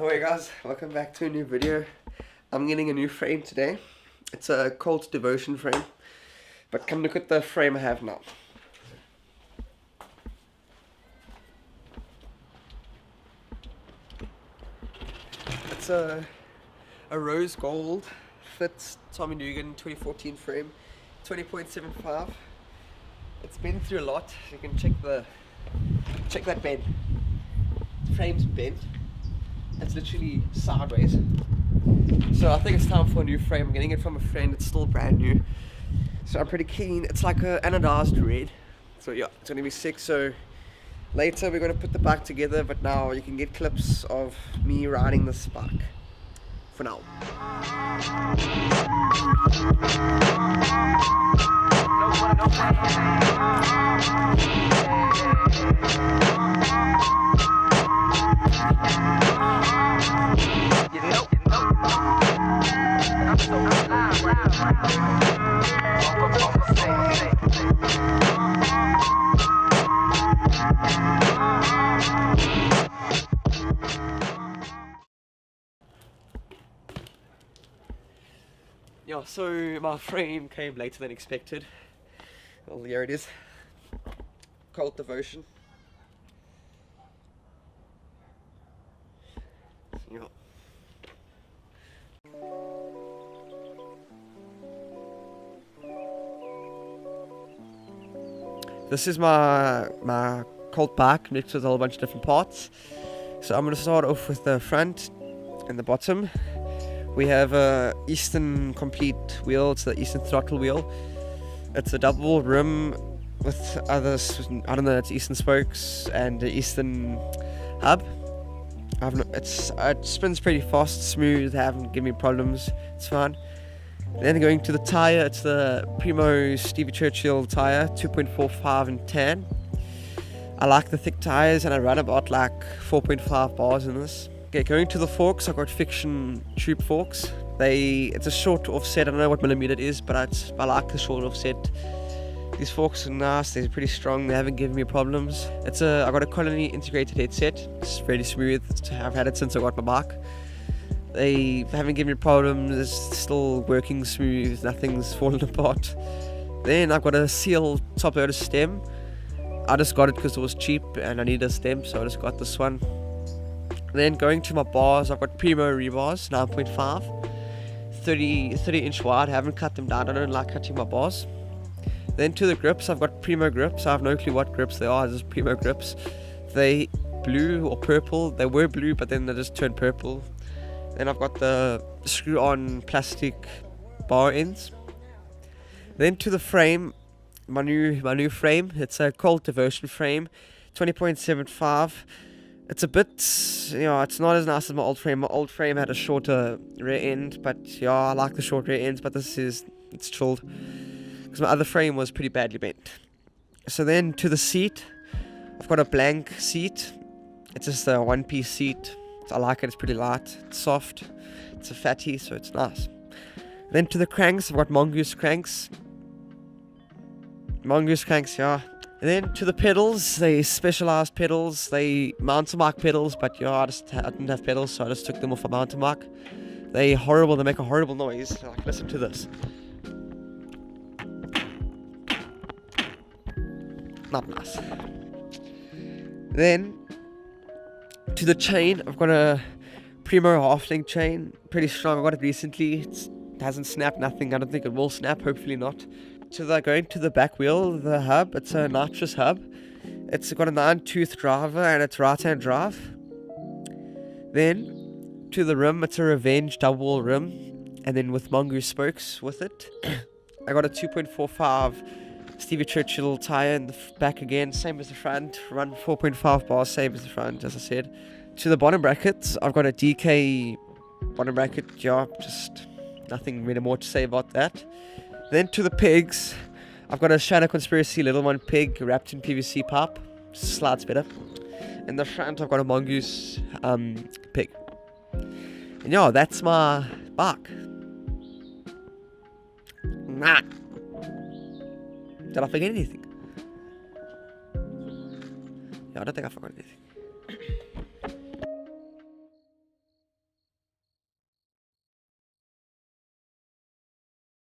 Hey guys, welcome back to a new video. I'm getting a new frame today. It's a Cult Devotion frame, but come look at the frame I have now. It's a rose gold Fitz Tommy Nugent 2014 frame, 20.75. It's been through a lot. You can check that bend. The frame's bent. It's literally sideways. So I think it's time for a new frame. I'm getting it from a friend. It's still brand new. So I'm pretty keen. It's like a anodized red. So yeah, it's gonna be sick. So later we're gonna put the bike together, but now you can get clips of me riding this bike. For now. Yeah, so my frame came later than expected. Well, here it is. Cult Devotion. Yeah. This is my Cult bike mixed with a whole bunch of different parts. So I'm going to start off with the front and the bottom. We have a Eastern complete wheel. It's the Eastern throttle wheel. It's a double rim with others, I don't know, it's Eastern spokes and the Eastern hub. It spins pretty fast, smooth, haven't given me problems, it's fine. Then going to the tire, it's the Primo Stevie Churchill tire, 2.45 in tan. I like the thick tires and I run about like 4.5 bars in this. Okay, going to the forks, I've got Fiction tube forks. It's a short offset, I don't know what millimeter it is, but I like the short offset. These forks are nice, they're pretty strong, they haven't given me problems. I've got a Colony integrated headset, it's really smooth, I've had it since I got my bike. They haven't given me problems, it's still working smooth, nothing's fallen apart. Then I've got a Seal top loader stem. I just got it because it was cheap and I need a stem, so I just got this one. Then going to my bars, I've got Primo rebars, 9.5, 30 inch wide. I haven't cut them down, I don't like cutting my bars. Then to the grips, I've got Primo grips. I have no clue what grips they are, just Primo grips. They blue or purple, they were blue but then they just turned purple. Then I've got the screw on plastic bar ends. Then to the frame, my new frame, it's a Cult Devotion frame, 20.75. It's a bit, it's not as nice as my old frame. My old frame had a shorter rear end, but yeah, I like the short rear ends, but it's chilled. Because my other frame was pretty badly bent. So then to the seat, I've got a blank seat. It's just a one-piece seat. I like it, it's pretty light, it's soft, it's a fatty, so it's nice. Then to the cranks, I've got Mongoose cranks. Mongoose cranks, yeah. And then to the pedals, they specialized pedals, they mountain bike pedals, but yeah, I didn't have pedals, so I just took them off a mountain bike. They make a horrible noise. Like, listen to this. Not nice. Then to the chain, I've got a Primo half-link chain, pretty strong. I got it recently. It hasn't snapped, nothing. I don't think it will snap, hopefully not. Going to the back wheel, the hub, it's a nitrous hub. It's got a 9-tooth driver and it's right-hand drive. Then to the rim, it's a Revenge double rim, and then with Mongoose spokes with it. I got a 2.45 Stevie Churchill tire in the back again, same as the front. Run 4.5 bars, same as the front, as I said. To the bottom brackets, I've got a DK bottom bracket. Yeah, just nothing really more to say about that. Then to the pegs, I've got a Shadow Conspiracy Little One peg wrapped in PVC pipe. Slides better. In the front, I've got a Mongoose peg. And yeah, that's my bike. Nah. Did I forget anything? Yeah, I don't think I forgot anything.